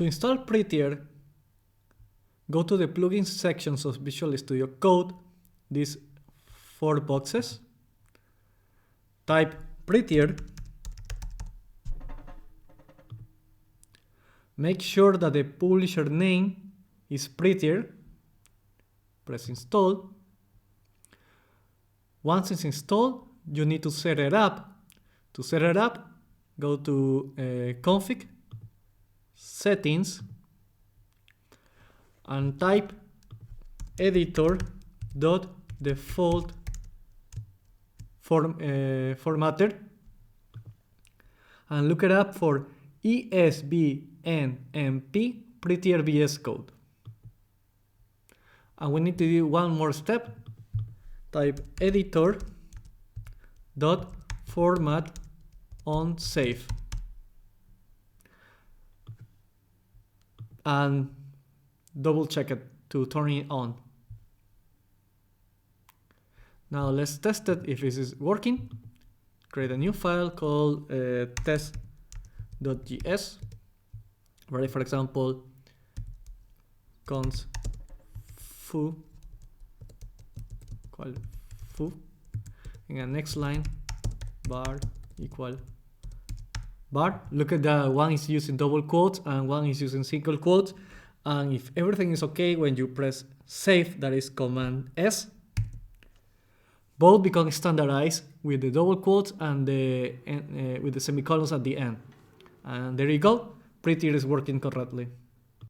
To install Prettier, go to the plugins sections of Visual Studio Code, these 4 boxes, type Prettier, make sure that the publisher name is Prettier, press install. Once it's installed, you need to set it up. To set it up, go to config, settings, and type editor.default formatter, and look it up for ESBNMP Prettier VS Code. And we need to do one more step. Type editor.format on save, and double check it to turn it on. Now let's test it if this is working. Create a new file called test.js, where, for example, const foo equal foo, in the next line bar equal bar. Look at that, one is using double quotes and one is using single quotes, and if everything is okay, when you press save, that is Command S, both become standardized with the double quotes and with the semicolons at the end. And there you go, Prettier is working correctly.